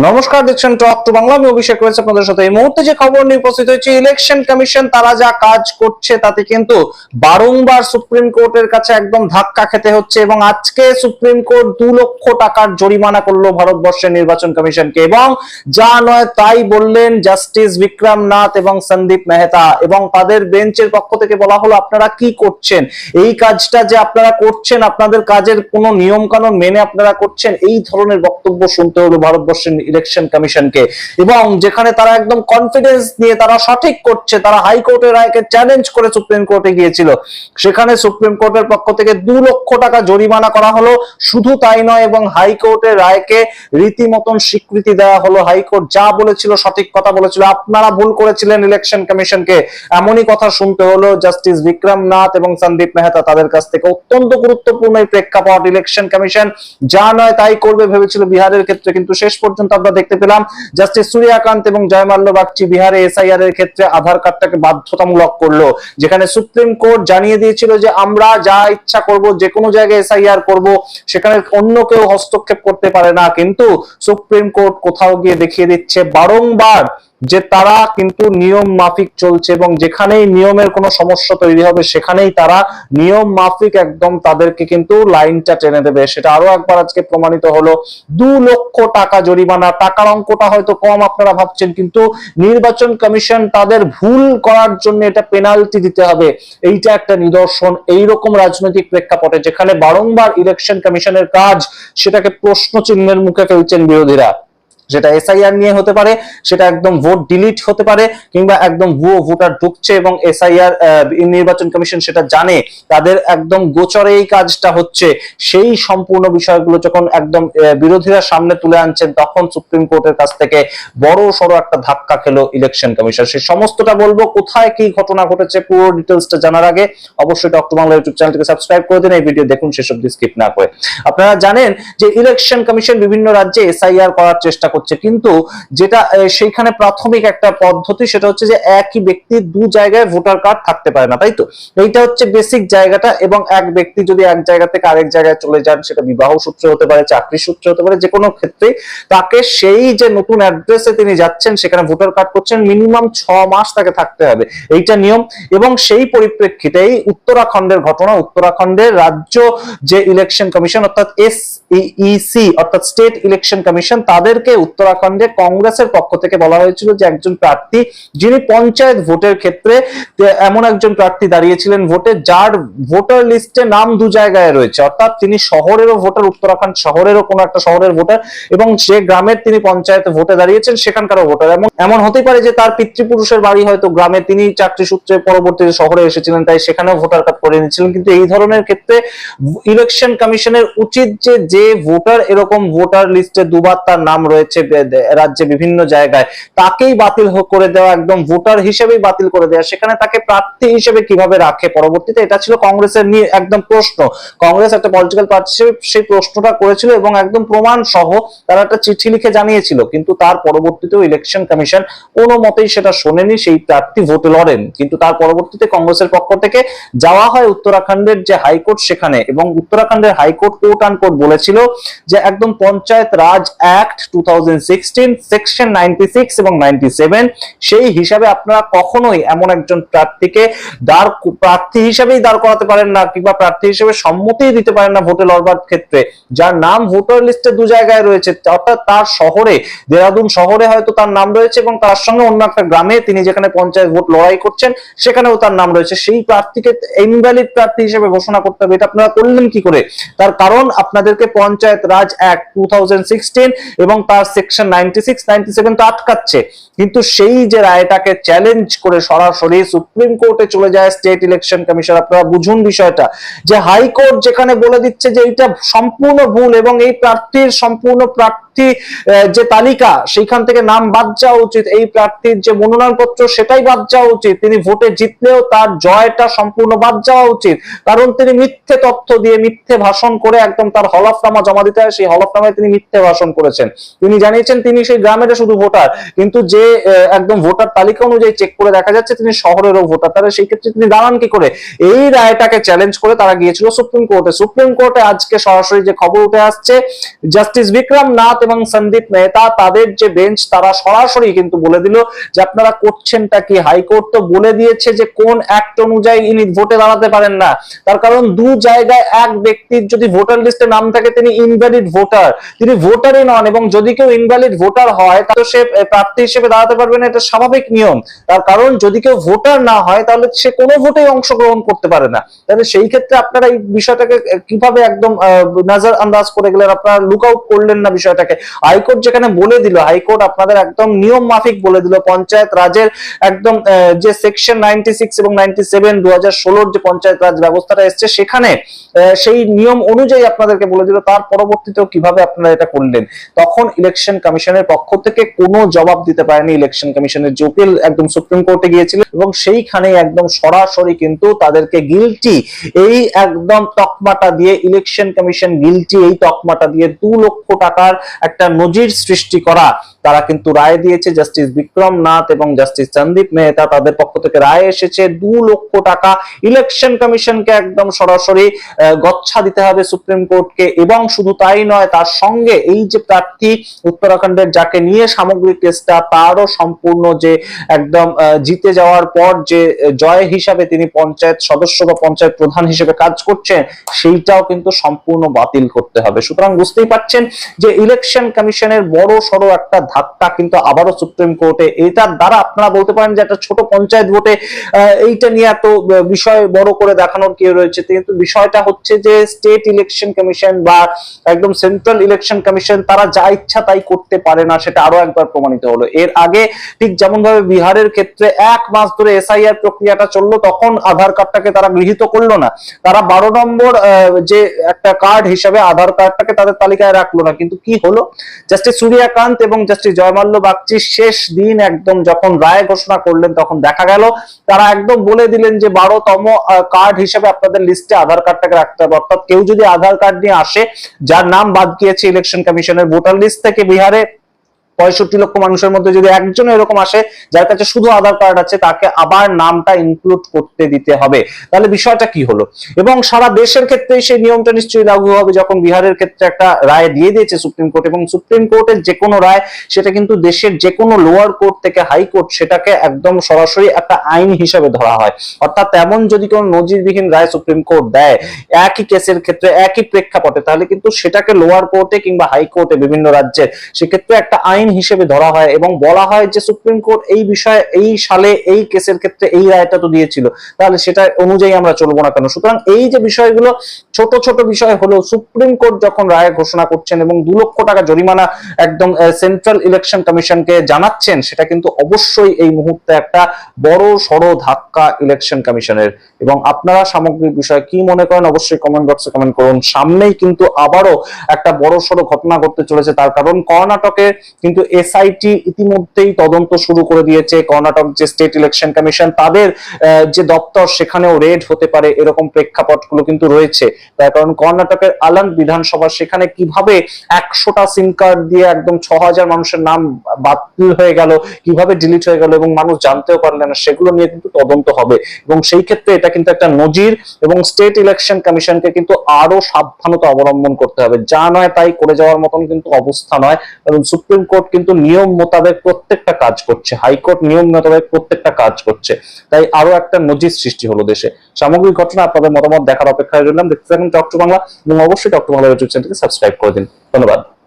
নমস্কার, দেখছেন talk to Bangla. আমি অভিষেক রয়েছে আপনাদের সাথে। এই মুহূর্তে যে খবর নিয়ে উপস্থিত হয়েছে, ইলেকশন কমিশন তারা যা কাজ করছে তাতে কিন্তু বারংবার সুপ্রিম কোর্টের কাছে একদম ধাক্কা খেতে হচ্ছে এবং আজকে সুপ্রিম কোর্ট 2 লক্ষ টাকার জরিমানা করলো ভারতবর্ষের নির্বাচন কমিশনকে এবং যা নয় তাই বললেন জাস্টিস বিক্রম নাথ এবং সন্দীপ মেহতা এবং তাদের বেঞ্চের পক্ষ থেকে বলা হলো আপনারা কি করছেন, এই কাজটা যে আপনারা করছেন আপনাদের কাজের কোনো নিয়ম কানুন মেনে আপনারা করছেন, এই ধরনের বক্তব্য শুনতে হলো ভারতবর্ষের ইলেকশন কমিশনকে। এবং যেখানে তারা একদম কনফিডেন্স নিয়ে তারা সঠিক করছে, তারা হাইকোর্টের রায়কে চ্যালেঞ্জ করে সুপ্রিম কোর্টে গিয়েছিল, সেখানে সুপ্রিম কোর্টের পক্ষ থেকে 2 লক্ষ টাকা জরিমানা করা হলো। শুধু তাই নয়, এবং হাইকোর্টের রায়কে রীতিমতন স্বীকৃতি দেওয়া হলো। হাইকোর্ট যা বলেছিল সঠিক কথা বলেছিল, আপনারা ভুল করেছিলেন ইলেকশন কমিশনকে, এমনই কথা শুনতে হলো জাস্টিস বিক্রম নাথ এবং সন্দীপ মেহতা তাদের কাছ থেকে। অত্যন্ত গুরুত্বপূর্ণ এই প্রেক্ষাপট। ইলেকশন কমিশন যা নয় তাই করবে ভেবেছিল বিহারের ক্ষেত্রে, কিন্তু শেষ পর্যন্ত আমরা দেখতে পেলাম জাস্টিস সূর্যকান্ত এবং জয়মাল্য বাগচি বিহারে এসআইআর এর ক্ষেত্রে আধার কার্ডটাকে বাধ্যতামূলক করলো, যেখানে সুপ্রিম কোর্ট জানিয়ে দিয়েছিল যে আমরা যা ইচ্ছা করব, যে কোনো জায়গায় এসআইআর করব, সেখানে অন্য কেউ হস্তক্ষেপ করতে পারে না। কিন্তু সুপ্রিম কোর্ট কোথাও গিয়ে দেখিয়ে দিচ্ছে বারংবার যে তারা কিন্তু নিয়ম মাফিক চলছে এবং যেখানেই নিয়মের কোনো সমস্যা তৈরি হবে সেখানেই তারা নিয়ম মাফিক একদম তাদেরকে কিন্তু লাইনটা টেনে দেবে। সেটা আরো একবার আজকে প্রমাণিত হলো। 2 লক্ষ টাকা জরিমানা, টাকার অঙ্কটা হয়তো কম আপনারা ভাবছেন, কিন্তু নির্বাচন কমিশন তাদের ভুল করার জন্য এটা পেনাল্টি দিতে হবে, এইটা একটা নিদর্শন। এইরকম রাজনৈতিক প্রেক্ষাপটে যেখানে বারংবার ইলেকশন কমিশনের কাজ সেটাকে প্রশ্ন চিহ্নের মুখে ফেলছেন বিরোধীরা, সেটা এসআইআর নিয়ে হতে পারে, সেটা একদম ভোট ডিলিট হতে পারে, কিংবা একদম ভুয়ো ভোটার ঢুকছে এবং এসআইআর নির্বাচন কমিশন সেটা জানে, তাদের একদম গোচরে এই কাজটা হচ্ছে। সেই সম্পূর্ণ বিষয়গুলো যখন একদম বিরোধীরা সামনে তুলে আনছেন, তখন সুপ্রিম কোর্টের কাছ থেকে বড় সড়ো একটা ধাক্কা খেলো ইলেকশন কমিশন। সেই সমস্তটা বলবো, কোথায় কি ঘটনা ঘটেছে পুরো ডিটেলসটা জানার আগে অবশ্যই টক টু বাংলা ইউটিউব চ্যানেলটিকে সাবস্ক্রাইব করে দিন, এই ভিডিও দেখুন শেষ অবধি স্কিপ না করে। আপনারা জানেন যে ইলেকশন কমিশন বিভিন্ন রাজ্যে এসআইআর করার চেষ্টা করছে, কিন্তু যেটা সেইখানে প্রাথমিক একটা পদ্ধতি সেটা হচ্ছে যে একই ব্যক্তির 2 জায়গায় ভোটার কার্ড থাকতে পারে না, তাই তো? এইটা হচ্ছে বেসিক জায়গাটা। এবং এক ব্যক্তি যদি এক জায়গা থেকে আরেক জায়গায় চলে যান, সেটা বিবাহ সূত্রে হতে পারে, চাকরি সূত্রে হতে পারে, যে কোনো ক্ষেত্রে তাকে সেই যে নতুন অ্যাড্রেসে তিনি যাচ্ছেন সেখানে ভোটার কার্ড করছেন, মিনিমাম 6 মাস তাকে থাকতে হবে, এইটা নিয়ম। এবং সেই পরিপ্রেক্ষিতেই উত্তরাখণ্ডের ঘটনা, উত্তরাখণ্ডের রাজ্য যে ইলেকশন কমিশন অর্থাৎ SEC অর্থাৎ স্টেট ইলেকশন কমিশন, তাদেরকে উত্তরাখণ্ডে কংগ্রেসের পক্ষ থেকে বলা হয়েছিল যে একজন প্রার্থী যিনি পঞ্চায়েত ভোটের ক্ষেত্রে এমন একজন প্রার্থী দাঁড়িয়েছিলেন ভোটে যার ভোটার লিস্টে নাম 2 জায়গায় রয়েছে, অর্থাৎ তিনি শহরেরও ভোটার, উত্তরাখণ্ড শহরেরও কোনো একটা শহরের ভোটার, এবং সে গ্রামের তিনি পঞ্চায়েতে ভোটে দাঁড়িয়েছেন সেখানকারও ভোটার। এমন হতে পারে যে তার পিতৃপুরুষের বাড়ি হয়তো গ্রামে, তিনি চাকরি সূত্রে পরবর্তীতে শহরে এসেছিলেন, তাই সেখানেও ভোটার কার্ড করে নিয়েছিলেন। কিন্তু এই ধরনের ক্ষেত্রে ইলেকশন কমিশনের উচিত যে ভোটার এরকম ভোটার লিস্টে 2 বার তার নাম রয়েছে রাজ্যে বিভিন্ন জায়গায়, তাকেই বাতিল করে দেওয়া, একদম ভোটার হিসেবেই বাতিল করে দেওয়া, সেখানে তাকে প্রার্থী হিসেবে কিভাবে রাখে পরবর্তীতে, এটা ছিল কংগ্রেসের নিয়ে একদম প্রশ্ন। কংগ্রেস একটা পলিটিক্যাল পার্টি হিসেবে সেই প্রশ্নটা করেছিল এবং একদম প্রমাণ সহ তারা একটা চিঠি লিখে জানিয়েছিল, কিন্তু তার পরবর্তীতেও ইলেকশন কমিশন কোনো মতেই সেটা শোনেনি, সেই প্রার্থী ভোটে লড়েন। কিন্তু তার পরবর্তীতে কংগ্রেসের পক্ষ থেকে যাওয়া হয় উত্তরাখণ্ডের যে হাইকোর্ট সেখানে, এবং উত্তরাখণ্ডের হাইকোর্ট কোর্ট আন কোর্ট বলেছিল যে একদম পঞ্চায়েত রাজ অ্যাক্ট 2016 সেকশন 96 এবং 97 সেই হিসাবে আপনারা কখনোই এমন একজন প্রার্থীকে প্রার্থী হিসেবেই দাঁড় করাতে পারেন না, কিংবা প্রার্থী হিসেবে সম্মতি দিতে পারেন না ভোটে লড়বার ক্ষেত্রে, যার নাম ভোটার লিস্টে 2 জায়গায় রয়েছে, অর্থাৎ তার শহরে, দেরাদুন শহরে হয়তো তার নাম রয়েছে এবং তার সঙ্গে অন্য একটা গ্রামে তিনি যেখানে পঞ্চায়েত ভোট লড়াই করছেন সেখানেও তার নাম রয়েছে, সেই প্রার্থীকে ইনভ্যালিড প্রার্থী হিসেবে ঘোষণা করতে হবে। এটা আপনারা করলেন কি করে? তার কারণ আপনাদেরকে পঞ্চায়েত রাজ অ্যাক্ট 2016 এবং তার সেকশন 96 97 তো আটকাচ্ছে। কিন্তু সেই যে রায়টাকে চ্যালেঞ্জ করে সরাসরি সুপ্রিম কোর্টে চলে যায় স্টেট ইলেকশন কমিশন। আপনারা বুঝুন বিষয়টা, যে হাইকোর্ট যেখানে বলে দিচ্ছে যে এটা সম্পূর্ণ ভুল এবং এই প্রার্থীর সম্পূর্ণ যে তালিকা সেইখান থেকে নাম বাদ যাওয়া উচিত, এই প্রার্থীর যে মনোনয়ন পত্র সেটাই বাদ যাওয়া উচিত, তিনি ভোটে জিতলেও তার জয়টা সম্পূর্ণ বাদ যাওয়া উচিত, কারণ তিনি মিথ্যে তথ্য দিয়ে মিথ্যে ভাষণ করে একদম তার হলফনামা জমা দিতে হয়, সেই হলফনামায় তিনি মিথ্যে ভাষণ করেছেন। তিনি জানিয়েছেন তিনি সেই গ্রামের শুধু ভোটার, কিন্তু যে একদম ভোটার তালিকা অনুযায়ী চেক করে দেখা যাচ্ছে তিনি শহরেরও ভোটার, তাহলে সেই ক্ষেত্রে তিনি দাঁড়ান কি করে? এই রায়টাকে চ্যালেঞ্জ করে তারা গিয়েছিল সুপ্রিম কোর্টে। সুপ্রিম কোর্টে আজকে সরাসরি যে খবর উঠে আসছে, জাস্টিস বিক্রম নাথ এবং সন্দীপ মেহতা তাদের যে বেঞ্চ তারা সরাসরি কিন্তু বলে দিল যে আপনারা করছেনটা কি। হাইকোর্ট তো বলে দিয়েছে যে কোন অ্যাক্ট অনুযায়ী ইনি ভোটে দাঁড়াতে পারেন না, তার কারণ দু জায়গায় এক ব্যক্তির যদি ভোটার লিস্টে নাম থাকে তিনি ইনভ্যালিড ভোটার, তিনি ভোটারই নন, এবং যদি কেউ ইনভ্যালিড ভোটার হয় তাহলে সে প্রার্থী হিসেবে দাঁড়াতে পারবে না, এটা স্বাভাবিক নিয়ম। তার কারণ যদি কেউ ভোটার না হয় তাহলে সে কোনো ভোটেই অংশগ্রহণ করতে পারে না। তাহলে সেই ক্ষেত্রে আপনারা এই বিষয়টাকে কিভাবে একদম নজর আন্দাজ করে গেলেন, আপনারা লুক আউট করলেন না বিষয়টাকে। হাইকোর্ট যেখানে বলে দিল, হাইকোর্ট আপনাদের একদম নিয়ম মাফিক বলে দিল, পঞ্চায়েত রাজের একদম যে সেকশন 96 এবং 97 2016 যে পঞ্চায়েত রাজ ব্যবস্থাটা এসছে সেখানে সেই নিয়ম অনুযায়ী আপনাদেরকে বলে দিল, তার পরবর্তীতেও কিভাবে আপনারা এটা করলেন। তখন ইলেকশন কমিশনের পক্ষ থেকে কোনো জবাব দিতে পারেনি ইলেকশন কমিশনের যে উকিল একদম সুপ্রিম কোর্টে গিয়েছিল, এবং সেইখানে একদম সরাসরি কিন্তু তাদেরকে গিলটি এই একদম তকমাটা দিয়ে, ইলেকশন কমিশন গিলটি এই তকমাটা দিয়ে 2 লক্ষ টাকার একটা নজির সৃষ্টি করা তারা কিন্তু রায় দিয়েছে। জাস্টিস বিক্রম নাথ এবং জাস্টিস সন্দীপ মেহতা তাদের পক্ষ থেকে রায় এসেছে 2 লক্ষ টাকা ইলেকশন কমিশনকে একদম সরাসরি গচ্ছা দিতে হবে সুপ্রিম কোর্টকে। এবং শুধু তাই নয়, তার সঙ্গে এই যে প্রার্থী উত্তরাখণ্ডের যাকে নিয়ে সামগ্রিক কেসটা, তারও সম্পূর্ণ যে একদম জিতে যাওয়ার পর যে জয় হিসাবে তিনি পঞ্চায়েত সদস্য বা পঞ্চায়েত প্রধান হিসেবে কাজ করছেন সেইটাও কিন্তু সম্পূর্ণ বাতিল করতে হবে। সুতরাং বুঝতেই পারছেন যে ইলেকশন কমিশনের বড় সড়ো একটা ধাক্কা কিন্তু আবারও সুপ্রিম কোর্টে। এটার দ্বারা আপনারা বলতে পারেন যে একটা ছোট পঞ্চায়েত ভোটে এইটা নিয়ে এত বিষয় বড় করে দেখানোর কি রয়েছে, কিন্তু বিষয়টা হচ্ছে যে স্টেট ইলেকশন কমিশন বা একদম সেন্ট্রাল ইলেকশন কমিশন তারা যা ইচ্ছা তাই করতে পারে না, সেটা আরো একবার প্রমাণিত হলো। এর আগে ঠিক যেমন ভাবে বিহারের ক্ষেত্রে 1 মাস ধরে এসআইআর প্রক্রিয়াটা চললো, তখন আধার কার্ডটাকে তারা গৃহীত করলো না, তারা 12 নম্বর যে একটা কার্ড হিসাবে আধার কার্ডটাকে তাদের তালিকায় রাখলো না। কিন্তু কি হলো, জাস্টিস সূর্যকান্ত এবং জাস্টিস জয়মাল্য বাগচি শেষ দিন একদম যখন রায় ঘোষণা করলেন তখন দেখা গেল তারা একদম বলে দিলেন যে 12তম কার্ড হিসেবে আপনাদের লিস্টে আধার কার্ডটাকে রাখতে হবে। অর্থাৎ কেউ যদি আধার কার্ড নিয়ে আসে যার নাম বাদ গিয়েছে ইলেকশন কমিশনের ভোটার লিস্ট থেকে, বিহারে 65 লক্ষ মানুষের মধ্যে যদি একজন এরকম আসে যার কাছে শুধু আধার কার্ড আছে, তাকে আবার নামটা ইনক্লুড করতে দিতে হবে। তাহলে বিষয়টা কি হলো, এবং সারা দেশের ক্ষেত্রে সেই নিয়মটা নিশ্চয়ই লাগু হবে। যখন বিহারের ক্ষেত্রে একটা রায় দিয়ে দিয়েছে সুপ্রিম কোর্ট, এবং সুপ্রিম কোর্টের যে কোনো রায় সেটা কিন্তু দেশের যে কোনো লোয়ার কোর্ট থেকে হাইকোর্ট সেটাকে একদম সরাসরি একটা আইন হিসেবে ধরা হয়। অর্থাৎ তেমন যদি কোনো নজিরবিহীন রায় সুপ্রিম কোর্ট দেয় একই কেসের ক্ষেত্রে একই প্রেক্ষাপটে, তাহলে কিন্তু সেটাকে লোয়ার কোর্টে কিংবা হাইকোর্টে বিভিন্ন রাজ্যের সেক্ষেত্রে একটা আইন হিসেবে ধরা হয়, এবং বলা হয় যে সুপ্রিম কোর্ট এই বিষয়ে এই সালে এই কেসের ক্ষেত্রে এই রায়টা তো দিয়েছিল, তাহলে সেটা অনুযায়ী আমরা চলবো না কেন। সুতরাং এই যে বিষয়গুলো ছোট ছোট বিষয় হলো, সুপ্রিম কোর্ট যখন রায় ঘোষণা করছেন এবং 2 লক্ষ টাকা জরিমানা একদম সেন্ট্রাল ইলেকশন কমিশনকে জানাচ্ছেন, সেটা কিন্তু অবশ্যই এই মুহূর্তে একটা বড় সড়ো ধাক্কা ইলেকশন কমিশনের। এবং আপনারা সামগ্রিক বিষয় কি মনে করেন অবশ্যই কমেন্ট বক্সে কমেন্ট করুন। সামনেই কিন্তু আবারও একটা বড় সড়ো ঘটনা ঘটতে চলেছে, তার কারণ কর্ণাটকে কিন্তু এসআইটি ইতিমধ্যেই তদন্ত শুরু করে দিয়েছে। কর্ণাটক যে স্টেট ইলেকশন কমিশন তাদের যে দপ্তর সেখানেও রেড হতে পারে এরকম প্রেক্ষাপটগুলো কিন্তু রয়েছে। তার কারণ কর্ণাটকের আলান্দ বিধানসভা সেখানে কিভাবে 100টা সিম কার্ড দিয়ে একদম 6000 মানুষের নাম বাতিল হয়ে গেল, কিভাবে ডিলিট হয়ে গেল এবং মানুষ জানতেও পারলেন না, সেগুলো নিয়ে কিন্তু তদন্ত হবে। এবং সেই ক্ষেত্রে এটা কিন্তু একটা নজির, এবং স্টেট ইলেকশন কমিশনকে কিন্তু আরো সাবধানতা অবলম্বন করতে হবে। যা নয় তাই করে যাওয়ার মতন কিন্তু অবস্থা নয়, কারণ সুপ্রিম কোর্ট কিন্তু নিয়ম মোতাবেক প্রত্যেকটা কাজ করছে, হাইকোর্ট নিয়ম মোতাবেক প্রত্যেকটা কাজ করছে। তাই আরো একটা নজির সৃষ্টি হলো দেশে। সামগ্রিক ঘটনা আপনাদের মতামত দেখার অপেক্ষায় রইলাম। দেখতে থাকুন টক টু বাংলা, এবং অবশ্যই টক টু বাংলা ইউটিউব চ্যানেলকে সাবস্ক্রাইব করে দিন। ধন্যবাদ।